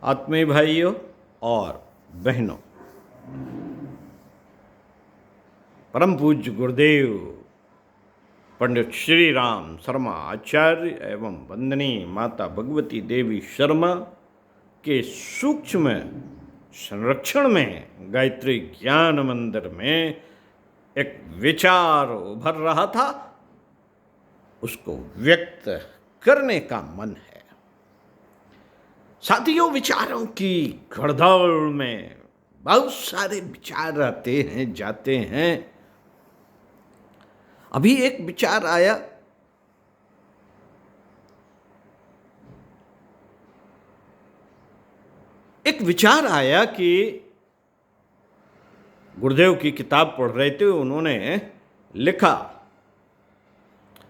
आत्मीय भाइयों और बहनों, परम पूज्य गुरुदेव पंडित श्री राम शर्मा आचार्य एवं वंदनीय माता भगवती देवी शर्मा के सूक्ष्म संरक्षण में गायत्री ज्ञान मंदिर में एक विचार उभर रहा था, उसको व्यक्त करने का मन है। साथियों, विचारों की घड़दौड़ में बहुत सारे विचार आते हैं जाते हैं। अभी एक विचार आया, कि गुरुदेव की किताब पढ़ रहे थे, उन्होंने लिखा,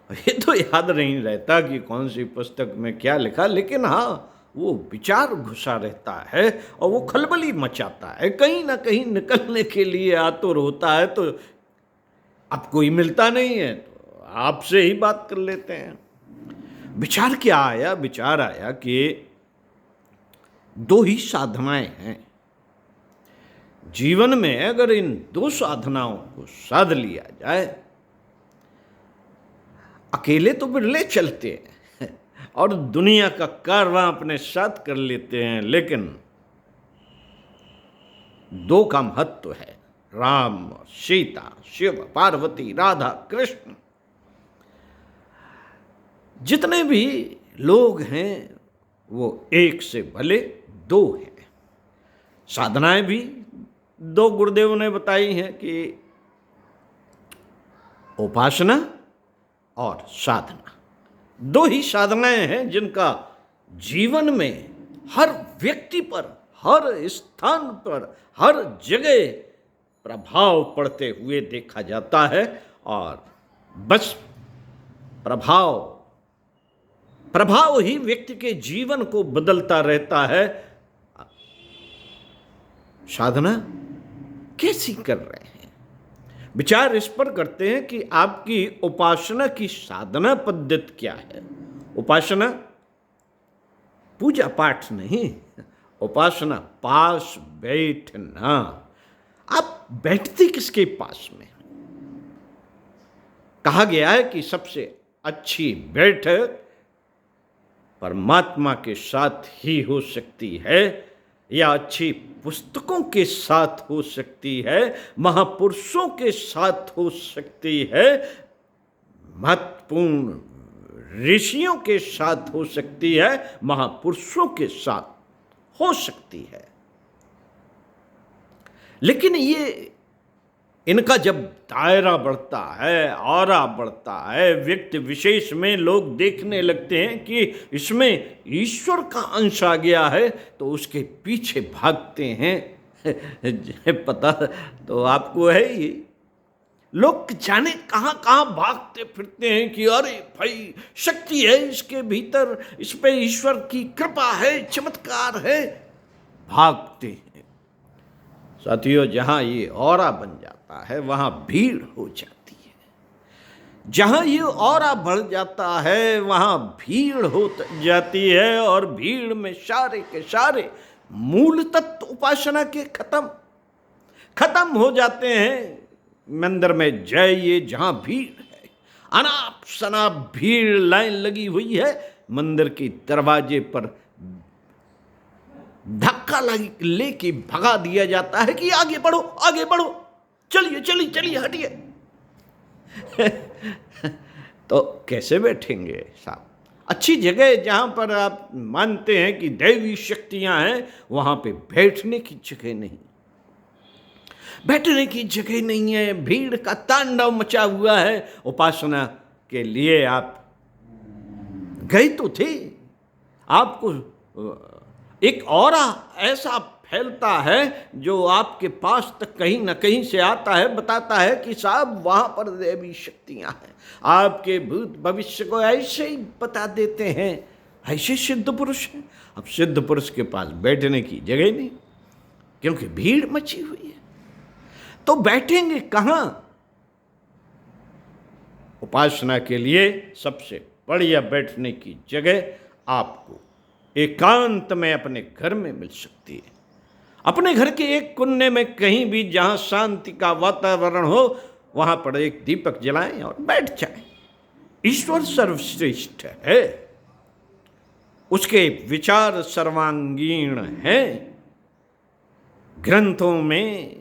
ये तो याद नहीं रहता कि कौन सी पुस्तक में क्या लिखा, लेकिन हाँ वो विचार घुसा रहता है और वो खलबली मचाता है। कहीं ना कहीं निकलने के लिए आतुर होता है, तो अब कोई मिलता नहीं है तो आपसे ही बात कर लेते हैं। विचार क्या आया? विचार आया कि दो ही साधनाएं हैं जीवन में। अगर इन दो साधनाओं को साध लिया जाए, अकेले तो बिरले चलते हैं और दुनिया का कारवां अपने साथ कर लेते हैं, लेकिन दो का महत्व है। राम और सीता, शिव पार्वती, राधा कृष्ण, जितने भी लोग हैं वो एक से भले दो हैं। साधनाएं भी दो गुरुदेव ने बताई हैं कि उपासना और साधना। दो ही साधनाएं हैं जिनका जीवन में हर व्यक्ति पर, हर स्थान पर, हर जगह प्रभाव पड़ते हुए देखा जाता है। और बस प्रभाव ही व्यक्ति के जीवन को बदलता रहता है। साधना कैसी कर रहे हैं? विचार इस पर करते हैं कि आपकी उपासना की साधना पद्धति क्या है। उपासना पूजा पाठ नहीं, उपासना पास बैठना। आप बैठते किसके पास में? कहा गया है कि सबसे अच्छी बैठक परमात्मा के साथ ही हो सकती है, या अच्छी पुस्तकों के साथ हो सकती है, महापुरुषों के साथ हो सकती है, महत्वपूर्ण ऋषियों के साथ हो सकती है, महापुरुषों के साथ हो सकती है। लेकिन ये इनका जब दायरा बढ़ता है, ऑरा बढ़ता है, व्यक्ति विशेष में लोग देखने लगते हैं कि इसमें ईश्वर का अंश आ गया है, तो उसके पीछे भागते हैं। पता तो आपको है ही, लोग जाने कहाँ कहाँ भागते फिरते हैं कि अरे भाई शक्ति है इसके भीतर, इस पे ईश्वर की कृपा है, चमत्कार है, भागते हैं। साथियों, जहाँ ये ऑरा बन जाता है वहाँ भीड़ हो जाती है। जहाँ ये ऑरा बढ़ जाता है वहाँ भीड़ हो जाती है, और भीड़ में सारे के सारे मूल तत्व उपासना के खत्म हो जाते हैं। मंदिर में जाइए, जहाँ भीड़ है, अनाप शनाप भीड़, लाइन लगी हुई है, मंदिर के दरवाजे पर धक्का लेके भगा दिया जाता है कि आगे बढ़ो, आगे बढ़ो, चलिए चलिए चलिए, हटिए। तो कैसे बैठेंगे साहब? अच्छी जगह जहां पर आप मानते हैं कि दैवी शक्तियां हैं, वहां पे बैठने की जगह नहीं, बैठने की जगह नहीं है। भीड़ का तांडव मचा हुआ है। उपासना के लिए आप गए तो थे, आपको एक ऑरा ऐसा फैलता है जो आपके पास तक कहीं ना कहीं से आता है, बताता है कि साहब वहाँ पर देवी शक्तियाँ हैं। आपके भूत भविष्य को ऐसे ही बता देते हैं। ऐसे सिद्ध पुरुष हैं। अब सिद्ध पुरुष के पास बैठने की जगह नहीं, क्योंकि भीड़ मची हुई है। तो बैठेंगे कहाँ? उपासना के लिए सबसे बढ़िया बैठने की जगह आपको एकांत में अपने घर में मिल सकती है। अपने घर के एक कोने में कहीं भी जहां शांति का वातावरण हो, वहां पर एक दीपक जलाएं और बैठ जाएं। ईश्वर सर्वश्रेष्ठ है, उसके विचार सर्वांगीण हैं। ग्रंथों में,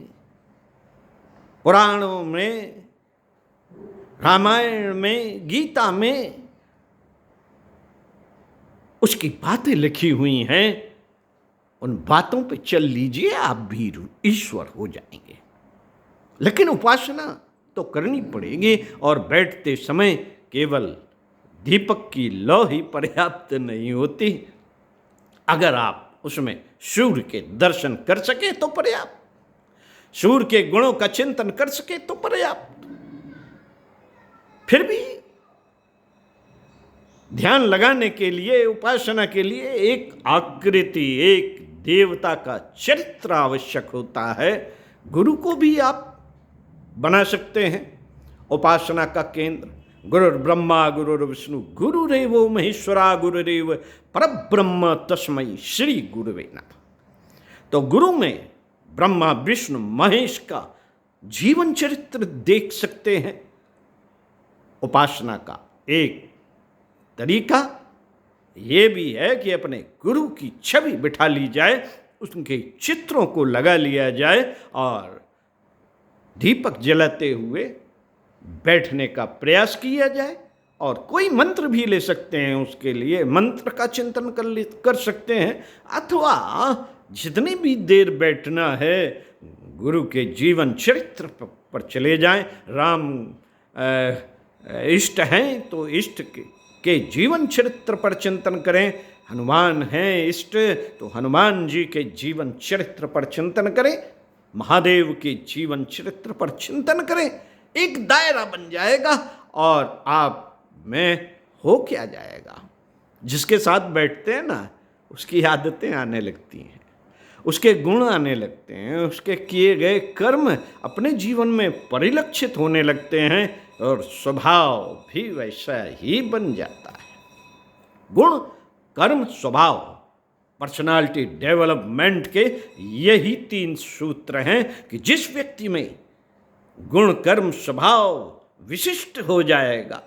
पुराणों में, रामायण में, गीता में उसकी बातें लिखी हुई हैं। उन बातों पे चल लीजिए, आप भी ईश्वर हो जाएंगे। लेकिन उपासना तो करनी पड़ेगी, और बैठते समय केवल दीपक की लौ ही पर्याप्त नहीं होती। अगर आप उसमें सूर्य के दर्शन कर सके तो पर्याप्त, सूर्य के गुणों का चिंतन कर सके तो पर्याप्त। फिर भी ध्यान लगाने के लिए, उपासना के लिए एक आकृति, एक देवता का चरित्र आवश्यक होता है। गुरु को भी आप बना सकते हैं उपासना का केंद्र। गुरुर्ब्रह्मा गुरुर्विष्णु गुरुरेवो महेश्वरा गुरुरेव परब्रह्म तस्मै श्री गुरुवे नमः। तो गुरु में ब्रह्मा विष्णु महेश का जीवन चरित्र देख सकते हैं। उपासना का एक तरीका ये भी है कि अपने गुरु की छवि बिठा ली जाए, उनके चित्रों को लगा लिया जाए और दीपक जलाते हुए बैठने का प्रयास किया जाए। और कोई मंत्र भी ले सकते हैं, उसके लिए मंत्र का चिंतन कर सकते हैं। अथवा जितनी भी देर बैठना है, गुरु के जीवन चरित्र पर चले जाएं। राम इष्ट हैं तो इष्ट के जीवन चरित्र पर चिंतन करें। हनुमान हैं इष्ट तो हनुमान जी के जीवन चरित्र पर चिंतन करें। महादेव के जीवन चरित्र पर चिंतन करें। एक दायरा बन जाएगा और आप में हो क्या जाएगा। जिसके साथ बैठते हैं ना, उसकी आदतें आने लगती हैं, उसके गुण आने लगते हैं, उसके किए गए कर्म अपने जीवन में परिलक्षित होने लगते हैं और स्वभाव भी वैसा ही बन जाता है। गुण, कर्म, स्वभाव, पर्सनालिटी डेवलपमेंट के यही 3 सूत्र हैं कि जिस व्यक्ति में गुण, कर्म, स्वभाव विशिष्ट हो जाएगा,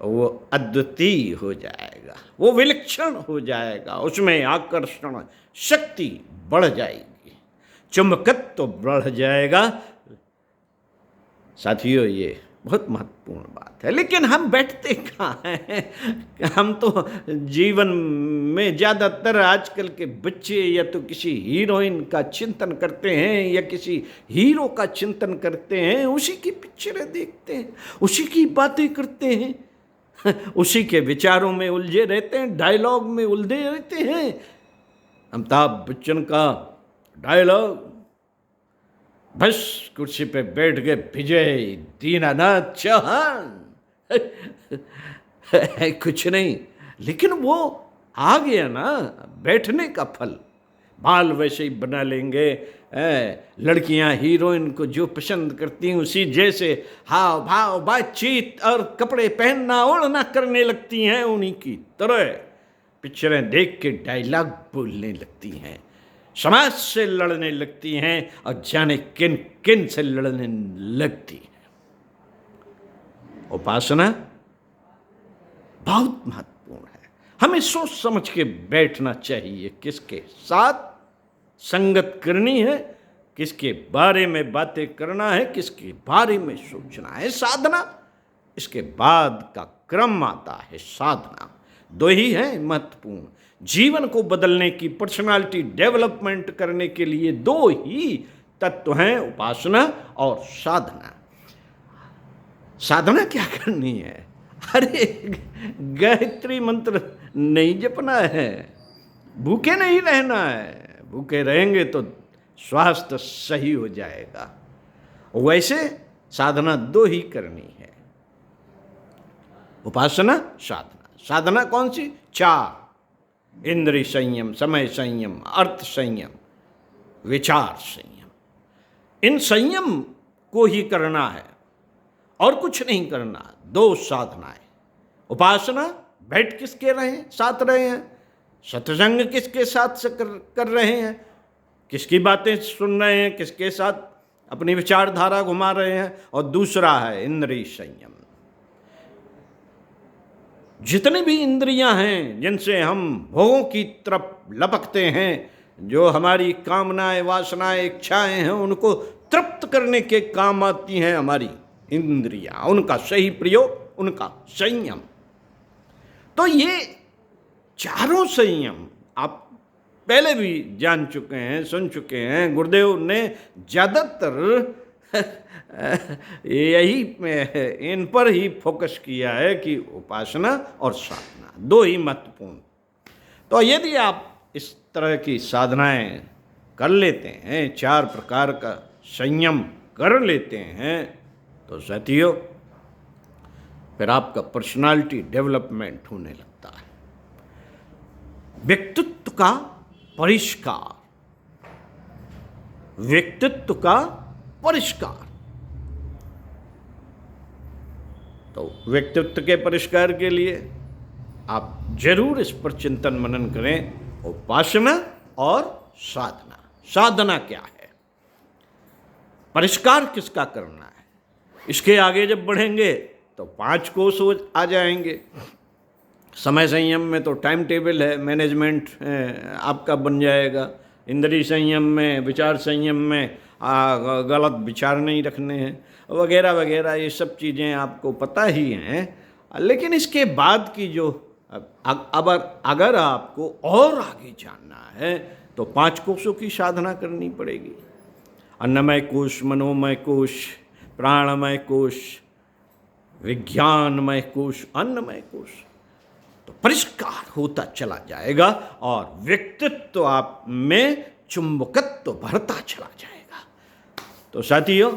वो अद्वितीय हो जाएगा, वो विलक्षण हो जाएगा, उसमें आकर्षण शक्ति बढ़ जाएगी, चुंबकत्व बढ़ जाएगा। साथियों, ये बहुत महत्वपूर्ण बात है। लेकिन हम बैठते कहाँ हैं? हम तो जीवन में ज़्यादातर आजकल के बच्चे या तो किसी हीरोइन का चिंतन करते हैं या किसी हीरो का चिंतन करते हैं, उसी की पिक्चरें देखते हैं, उसी की बातें करते हैं, उसी के विचारों में उलझे रहते हैं, डायलॉग में उलझे रहते हैं। अमिताभ बच्चन का डायलॉग, बस कुर्सी पे बैठ गए विजय दीनानाथ चौहान, कुछ नहीं। लेकिन वो आ गया ना बैठने का फल। बाल वैसे ही बना लेंगे, लड़कियां हीरोइन को जो पसंद करती हैं उसी जैसे हाव भाव, बातचीत और कपड़े पहनना ओढ़ना करने लगती हैं, उन्हीं की तरह पिक्चरें देख के डायलॉग बोलने लगती हैं, समाज से लड़ने लगती हैं और जाने किन किन से लड़ने लगती हैं। उपासना बहुत महत्वपूर्ण है। हमें सोच समझ के बैठना चाहिए, किसके साथ संगत करनी है, किसके बारे में बातें करना है, किसके बारे में सोचना है। साधना, इसके बाद का क्रम आता है साधना। 2 ही है महत्वपूर्ण। जीवन को बदलने की, पर्सनालिटी डेवलपमेंट करने के लिए 2 ही तत्व हैं, उपासना और साधना। साधना क्या करनी है? अरे गायत्री मंत्र नहीं जपना है, भूखे नहीं रहना है। भूखे रहेंगे तो स्वास्थ्य सही हो जाएगा। वैसे साधना 2 ही करनी है, उपासना, साधना। साधना कौन सी? 4: इंद्रिय संयम, समय संयम, अर्थ संयम, विचार संयम। इन संयम को ही करना है और कुछ नहीं करना। 2 साधनाएं। उपासना बैठ किसके रहे, साथ रहे हैं, सत्संग किसके साथ से कर रहे हैं, किसकी बातें सुन रहे हैं, किसके साथ अपनी विचारधारा घुमा रहे हैं। और दूसरा है इंद्रिय संयम। जितनी भी इंद्रियां हैं जिनसे हम भोगों की तरफ लपकते हैं, जो हमारी कामनाएं, वासनाएं, इच्छाएं हैं, उनको तृप्त करने के काम आती हैं हमारी इंद्रियां, उनका सही प्रयोग, उनका संयम। तो ये चारों संयम आप पहले भी जान चुके हैं, सुन चुके हैं। गुरुदेव ने ज़्यादातर यही इन पर ही फोकस किया है कि उपासना और साधना दो ही महत्वपूर्ण। तो यदि आप इस तरह की साधनाएं कर लेते हैं, 4 प्रकार का संयम कर लेते हैं, तो साथियों फिर आपका पर्सनालिटी डेवलपमेंट होने लगता है। व्यक्तित्व का परिष्कार, व्यक्तित्व का परिष्कार। तो व्यक्तित्व के परिष्कार के लिए आप जरूर इस पर चिंतन मनन करें, उपासना और साधना। साधना क्या है, परिष्कार किसका करना है, इसके आगे जब बढ़ेंगे तो 5 कोष आ जाएंगे। समय संयम में तो टाइम टेबल है, मैनेजमेंट आपका बन जाएगा। इंद्रिय संयम में, विचार संयम में गलत विचार नहीं रखने हैं, वगैरह वगैरह, ये सब चीज़ें आपको पता ही हैं। लेकिन इसके बाद की जो अगर आपको और आगे जानना है तो 5 कोषों की साधना करनी पड़ेगी। अन्नमय कोश, मनोमय कोश, प्राणमय कोश, विज्ञानमय कोश, अन्नमय कोश। तो परिष्कार होता चला जाएगा और व्यक्तित्व आप में चुंबकत्व भरता चला जाएगा। तो साथियों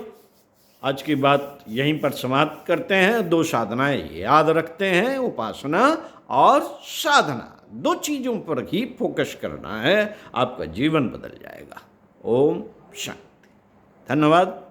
आज की बात यहीं पर समाप्त करते हैं। 2 साधनाएं याद रखते हैं, उपासना और साधना। 2 चीज़ों पर ही फोकस करना है, आपका जीवन बदल जाएगा। ओम शांति। धन्यवाद।